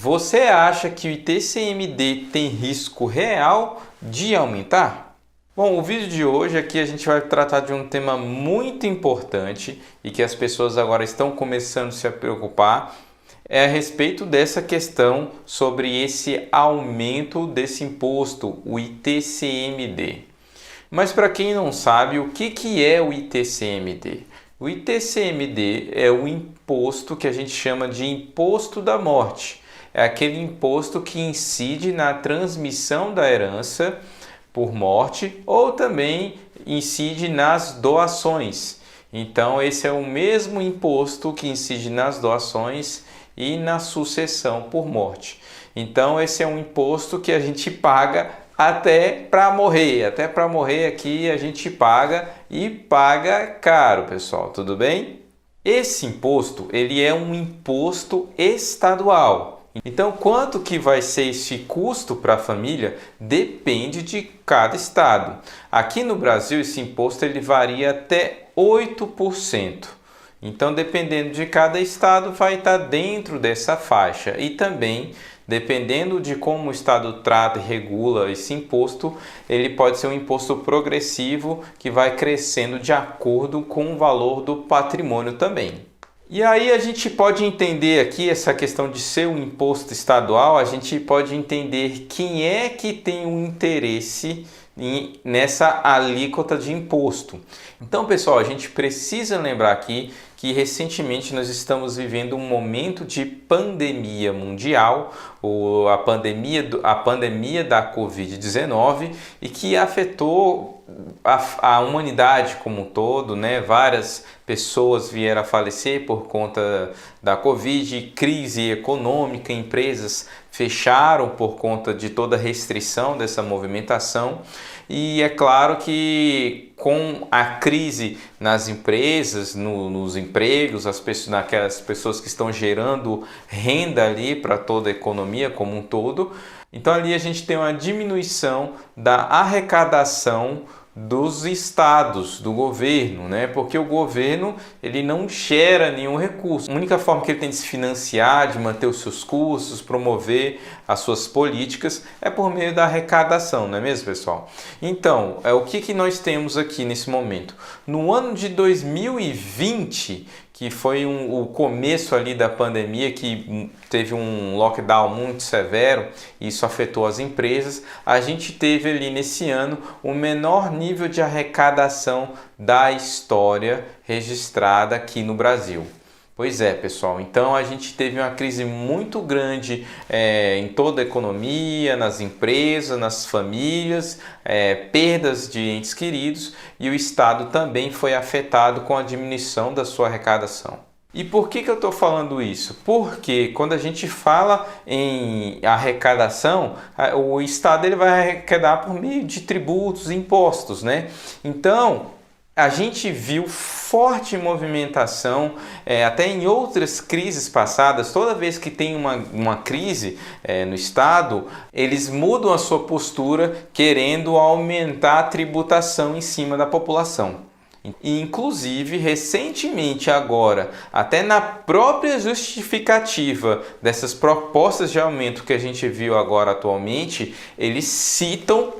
Você acha que o ITCMD tem risco real de aumentar? Bom, o vídeo de hoje aqui a gente vai tratar de um tema muito importante e que as pessoas agora estão começando a se preocupar, é a respeito dessa questão sobre esse aumento desse imposto, o ITCMD. Mas para quem não sabe, o que é o ITCMD? O ITCMD é o imposto que a gente chama de imposto da morte. É aquele imposto que incide na transmissão da herança por morte ou também incide nas doações. Então, esse é o mesmo imposto que incide nas doações e na sucessão por morte. Então, esse é um imposto que a gente paga até para morrer. Até para morrer aqui a gente paga e paga caro, pessoal. Tudo bem? Esse imposto, ele é um imposto estadual. Então, quanto que vai ser esse custo para a família depende de cada estado. Aqui no Brasil, esse imposto ele varia até 8%. Então, dependendo de cada estado, vai estar dentro dessa faixa. E também, dependendo de como o estado trata e regula esse imposto, ele pode ser um imposto progressivo que vai crescendo de acordo com o valor do patrimônio também. E aí a gente pode entender aqui essa questão de ser um imposto estadual, a gente pode entender quem é que tem um interesse nessa alíquota de imposto. Então, pessoal, a gente precisa lembrar aqui que recentemente nós estamos vivendo um momento de pandemia mundial, ou a pandemia da Covid-19, e que afetou a humanidade como um todo, né? Várias pessoas vieram a falecer por conta da Covid, crise econômica, empresas fecharam por conta de toda a restrição dessa movimentação. E é claro que com a crise nas empresas, nos empregos, naquelas pessoas que estão gerando renda ali para toda a economia como um todo, então ali a gente tem uma diminuição da arrecadação dos estados, do governo, né? Porque o governo ele não gera nenhum recurso. A única forma que ele tem de se financiar, de manter os seus custos, promover as suas políticas é por meio da arrecadação, não é mesmo, pessoal? Então, o que nós temos aqui nesse momento? No ano de 2020, que foi o começo ali da pandemia, que teve um lockdown muito severo, e isso afetou as empresas, a gente teve ali nesse ano o menor nível de arrecadação da história registrada aqui no Brasil. Pois é, pessoal, então a gente teve uma crise muito grande em toda a economia, nas empresas, nas famílias, perdas de entes queridos, e o Estado também foi afetado com a diminuição da sua arrecadação. E por que eu estou falando isso? Porque quando a gente fala em arrecadação, o Estado ele vai arrecadar por meio de tributos e impostos, né? Então, a gente viu forte movimentação, até em outras crises passadas. Toda vez que tem uma crise no Estado, eles mudam a sua postura querendo aumentar a tributação em cima da população. E, inclusive, recentemente agora, até na própria justificativa dessas propostas de aumento que a gente viu agora atualmente, eles citam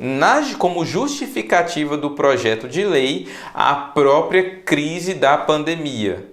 como justificativa do projeto de lei a própria crise da pandemia.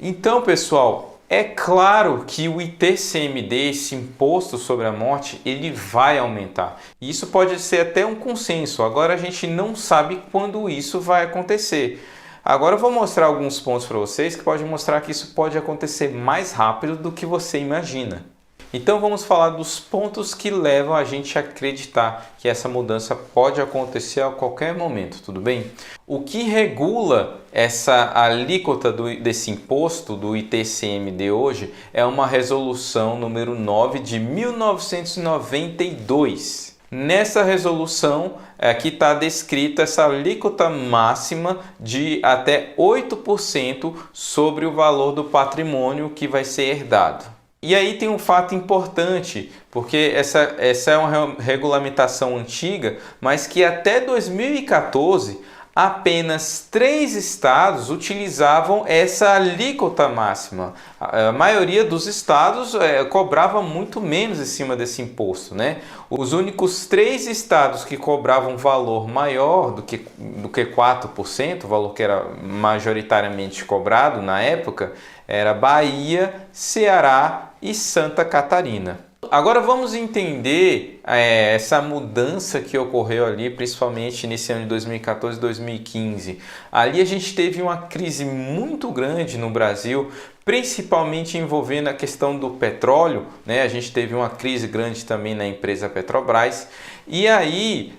Então, pessoal, é claro que o ITCMD, esse imposto sobre a morte, ele vai aumentar. E isso pode ser até um consenso. Agora a gente não sabe quando isso vai acontecer. Agora eu vou mostrar alguns pontos para vocês que podem mostrar que isso pode acontecer mais rápido do que você imagina. Então vamos falar dos pontos que levam a gente a acreditar que essa mudança pode acontecer a qualquer momento, tudo bem? O que regula essa alíquota desse imposto do ITCMD hoje é uma resolução número 9 de 1992. Nessa resolução aqui está descrita essa alíquota máxima de até 8% sobre o valor do patrimônio que vai ser herdado. E aí tem um fato importante, porque essa é uma regulamentação antiga, mas que até 2014 apenas 3 estados utilizavam essa alíquota máxima. A maioria dos estados cobrava muito menos em cima desse imposto, né? Os únicos 3 estados que cobravam um valor maior do que 4%, o valor que era majoritariamente cobrado na época, era Bahia, Ceará e Santa Catarina. Agora vamos entender essa mudança que ocorreu ali, principalmente nesse ano de 2014 e 2015. Ali a gente teve uma crise muito grande no Brasil, principalmente envolvendo a questão do petróleo, né? A gente teve uma crise grande também na empresa Petrobras. E aí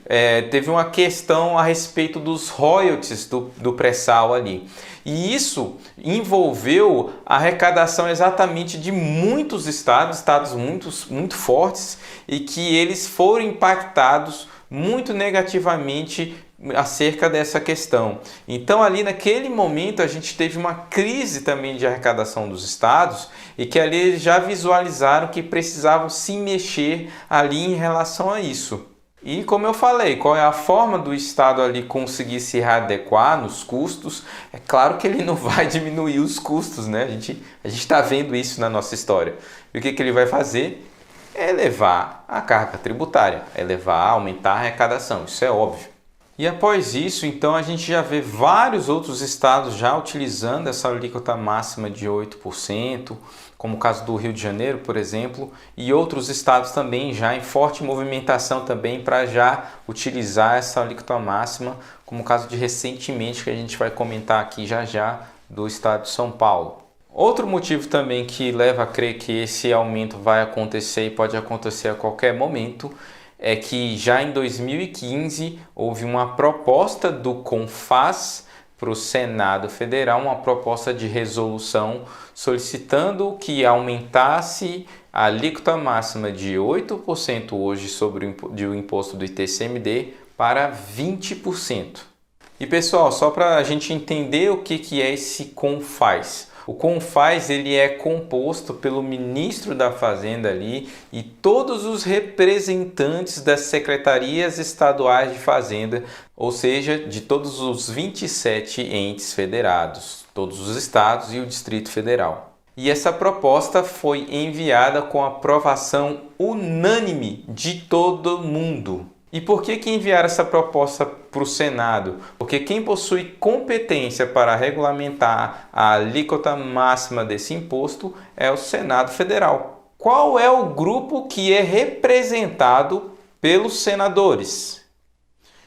teve uma questão a respeito dos royalties do pré-sal ali. E isso envolveu a arrecadação exatamente de muitos estados muito fortes, e que eles foram impactados muito negativamente acerca dessa questão. Então ali naquele momento a gente teve uma crise também de arrecadação dos estados, e que ali eles já visualizaram que precisavam se mexer ali em relação a isso. E como eu falei, qual é a forma do Estado ali conseguir se readequar nos custos? É claro que ele não vai diminuir os custos, né? A gente está vendo isso na nossa história. E o que ele vai fazer? É elevar a carga tributária, aumentar a arrecadação, isso é óbvio. E após isso, então, a gente já vê vários outros estados já utilizando essa alíquota máxima de 8%, como o caso do Rio de Janeiro, por exemplo, e outros estados também já em forte movimentação também para já utilizar essa alíquota máxima, como o caso de recentemente que a gente vai comentar aqui já do estado de São Paulo. Outro motivo também que leva a crer que esse aumento vai acontecer e pode acontecer a qualquer momento é que já em 2015 houve uma proposta do CONFAZ para o Senado Federal, uma proposta de resolução solicitando que aumentasse a alíquota máxima de 8% hoje sobre o imposto do ITCMD para 20%. E pessoal, só para a gente entender o que é esse CONFAZ. O CONFAZ ele é composto pelo ministro da Fazenda ali e todos os representantes das secretarias estaduais de Fazenda, ou seja, de todos os 27 entes federados, todos os estados e o Distrito Federal. E essa proposta foi enviada com aprovação unânime de todo mundo. E por que enviaram essa proposta para o Senado? Porque quem possui competência para regulamentar a alíquota máxima desse imposto é o Senado Federal. Qual é o grupo que é representado pelos senadores?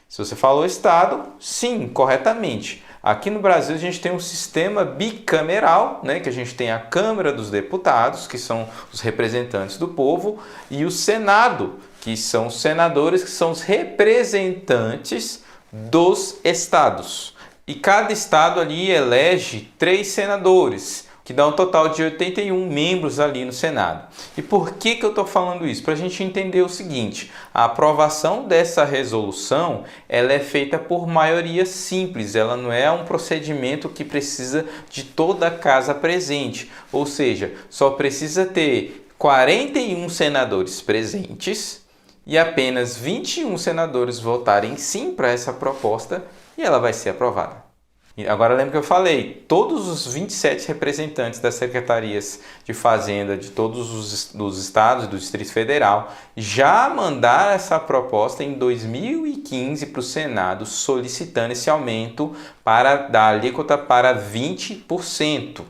Se você falou Estado, sim, corretamente. Aqui no Brasil a gente tem um sistema bicameral, né, que a gente tem a Câmara dos Deputados, que são os representantes do povo, e o Senado, que são os senadores, que são os representantes dos estados. E cada estado ali elege 3 senadores, que dá um total de 81 membros ali no Senado. E por que eu estou falando isso? Para a gente entender o seguinte: a aprovação dessa resolução ela é feita por maioria simples, ela não é um procedimento que precisa de toda a casa presente, ou seja, só precisa ter 41 senadores presentes e apenas 21 senadores votarem sim para essa proposta e ela vai ser aprovada. Agora lembra que eu falei, todos os 27 representantes das secretarias de Fazenda de todos os estados e do Distrito Federal já mandaram essa proposta em 2015 para o Senado, solicitando esse aumento da alíquota para 20%.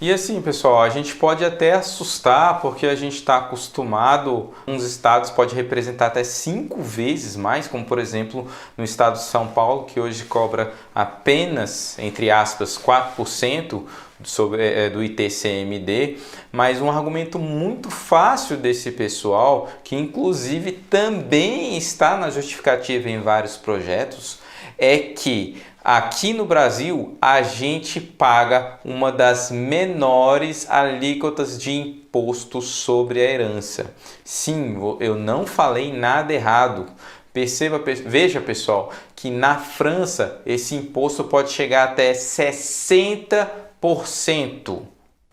E assim, pessoal, a gente pode até assustar porque a gente está acostumado, uns estados pode representar até 5 vezes mais, como por exemplo no estado de São Paulo, que hoje cobra apenas, entre aspas, 4% do ITCMD, mas um argumento muito fácil desse pessoal, que inclusive também está na justificativa em vários projetos, é que aqui no Brasil, a gente paga uma das menores alíquotas de imposto sobre a herança. Sim, eu não falei nada errado. Veja, pessoal, que na França esse imposto pode chegar até 60%.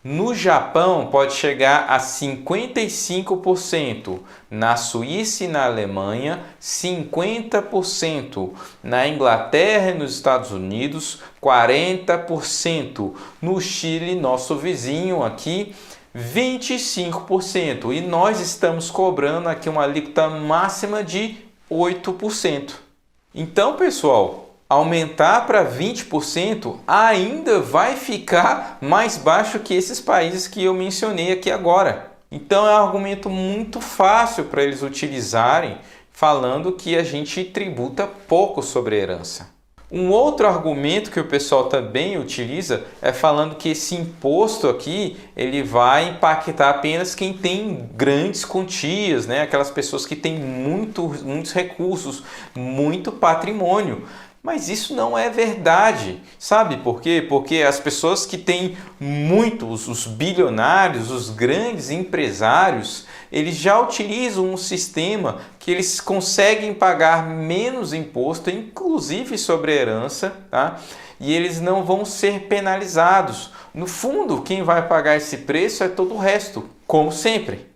No Japão pode chegar a 55%, na Suíça e na Alemanha 50%, na Inglaterra e nos Estados Unidos 40%, no Chile, nosso vizinho aqui, 25%, e nós estamos cobrando aqui uma alíquota máxima de 8%. Então, pessoal, aumentar para 20% ainda vai ficar mais baixo que esses países que eu mencionei aqui agora. Então é um argumento muito fácil para eles utilizarem, falando que a gente tributa pouco sobre a herança. Um outro argumento que o pessoal também utiliza é falando que esse imposto aqui ele vai impactar apenas quem tem grandes quantias, né? Aquelas pessoas que têm muitos recursos, muito patrimônio. Mas isso não é verdade. Sabe por quê? Porque as pessoas que têm muitos, os bilionários, os grandes empresários, eles já utilizam um sistema que eles conseguem pagar menos imposto, inclusive sobre a herança, tá? E eles não vão ser penalizados. No fundo, quem vai pagar esse preço é todo o resto, como sempre.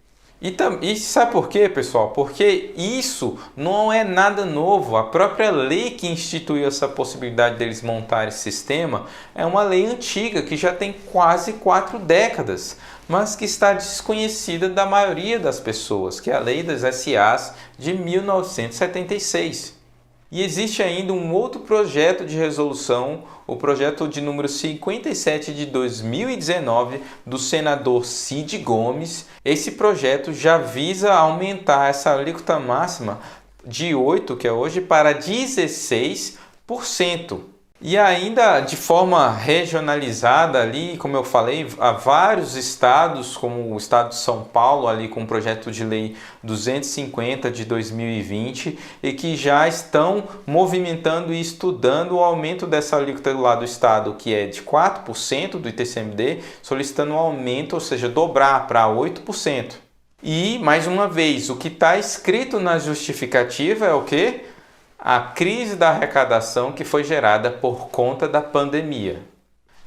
E sabe por quê, pessoal? Porque isso não é nada novo. A própria lei que instituiu essa possibilidade deles montarem esse sistema é uma lei antiga que já tem quase 4 décadas, mas que está desconhecida da maioria das pessoas, que é a Lei das SAs de 1976. E existe ainda um outro projeto de resolução, o projeto de número 57 de 2019, do senador Cid Gomes. Esse projeto já visa aumentar essa alíquota máxima de 8%, que é hoje, para 16%. E ainda de forma regionalizada ali, como eu falei, há vários estados, como o estado de São Paulo, ali com o projeto de lei 250 de 2020, e que já estão movimentando e estudando o aumento dessa alíquota lá do estado, que é de 4% do ITCMD, solicitando um aumento, ou seja, dobrar para 8%. E, mais uma vez, o que está escrito na justificativa é o quê? A crise da arrecadação que foi gerada por conta da pandemia.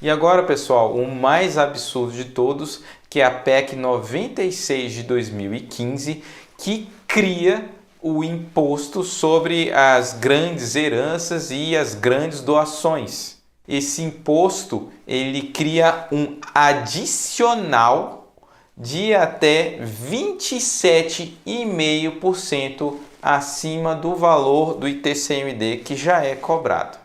E agora, pessoal, o mais absurdo de todos, que é a PEC 96 de 2015, que cria o imposto sobre as grandes heranças e as grandes doações. Esse imposto, ele cria um adicional de até 27,5% acima do valor do ITCMD que já é cobrado.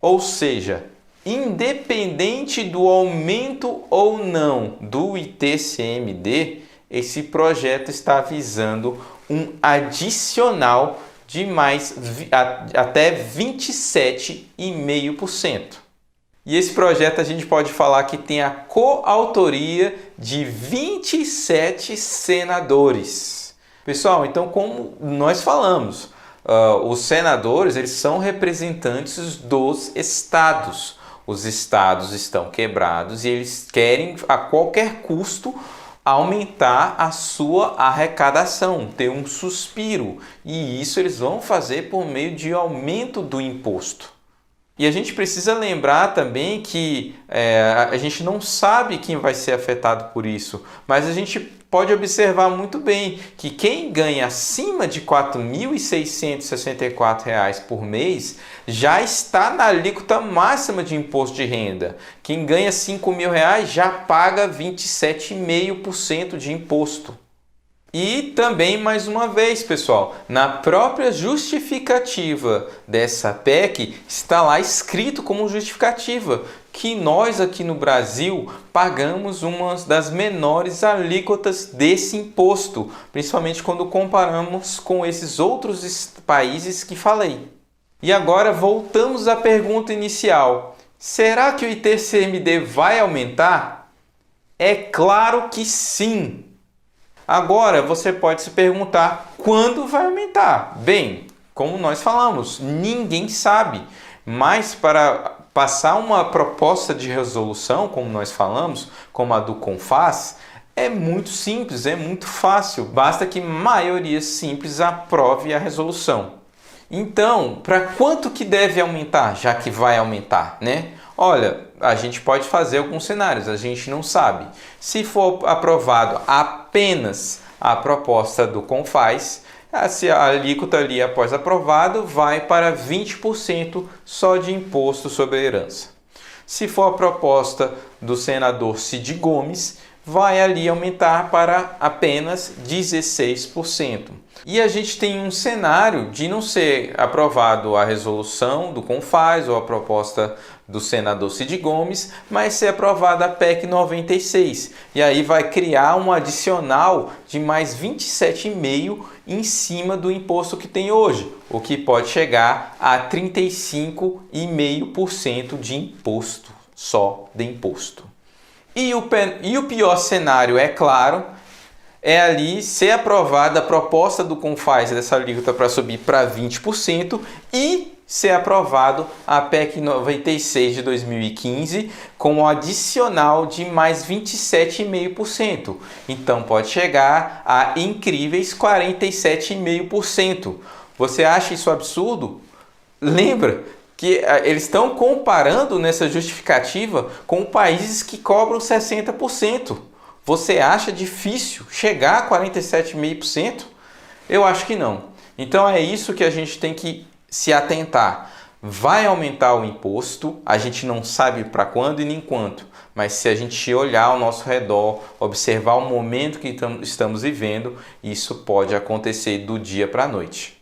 Ou seja, independente do aumento ou não do ITCMD, esse projeto está visando um adicional de até 27,5%. E esse projeto a gente pode falar que tem a coautoria de 27 senadores. Pessoal, então como nós falamos, os senadores eles são representantes dos estados. Os estados estão quebrados e eles querem a qualquer custo aumentar a sua arrecadação, ter um suspiro. E isso eles vão fazer por meio de aumento do imposto. E a gente precisa lembrar também que a gente não sabe quem vai ser afetado por isso, mas a gente pode observar muito bem que quem ganha acima de R$ 4.664 por mês já está na alíquota máxima de imposto de renda. Quem ganha R$ 5.000 já paga 27,5% de imposto. E também, mais uma vez, pessoal, na própria justificativa dessa PEC está lá escrito como justificativa que nós aqui no Brasil pagamos uma das menores alíquotas desse imposto, principalmente quando comparamos com esses outros países que falei. E agora voltamos à pergunta inicial. Será que o ITCMD vai aumentar? É claro que sim! Agora você pode se perguntar quando vai aumentar? Bem, como nós falamos, ninguém sabe, mas para passar uma proposta de resolução, como nós falamos, como a do CONFAZ, é muito simples, é muito fácil, basta que maioria simples aprove a resolução. Então, para quanto que deve aumentar, já que vai aumentar, né? Olha, a gente pode fazer alguns cenários, a gente não sabe. Se for aprovado apenas a proposta do CONFAZ, a alíquota ali após aprovado vai para 20% só de imposto sobre a herança. Se for a proposta do senador Cid Gomes, vai ali aumentar para apenas 16%. E a gente tem um cenário de não ser aprovado a resolução do CONFAZ ou a proposta do senador Cid Gomes, mas ser aprovada a PEC 96. E aí vai criar um adicional de mais 27,5% em cima do imposto que tem hoje, o que pode chegar a 35,5% de imposto, só de imposto. E o pior cenário, é claro, é ali ser aprovada a proposta do CONFAZ dessa alíquota para subir para 20% e ser aprovado a PEC 96 de 2015 com um adicional de mais 27,5%. Então pode chegar a incríveis 47,5%. Você acha isso absurdo? Lembra que eles estão comparando nessa justificativa com países que cobram 60%. Você acha difícil chegar a 47,5%? Eu acho que não. Então é isso que a gente tem que se atentar. Vai aumentar o imposto, a gente não sabe para quando e nem quanto, mas se a gente olhar ao nosso redor, observar o momento que estamos vivendo, isso pode acontecer do dia para a noite.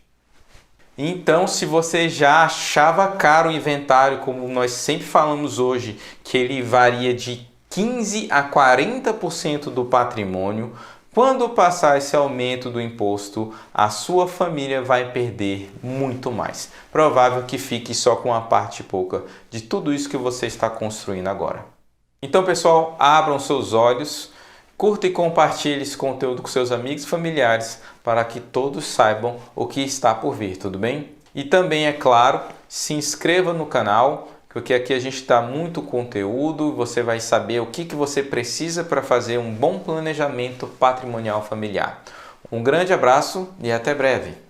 Então, se você já achava caro o inventário, como nós sempre falamos hoje, que ele varia de 15% a 40% do patrimônio, quando passar esse aumento do imposto, a sua família vai perder muito mais. Provável que fique só com uma parte pouca de tudo isso que você está construindo agora. Então, pessoal, abram seus olhos, curta e compartilhe esse conteúdo com seus amigos e familiares para que todos saibam o que está por vir, tudo bem? E também, é claro, se inscreva no canal, porque aqui a gente dá muito conteúdo, você vai saber o que você precisa para fazer um bom planejamento patrimonial familiar. Um grande abraço e até breve!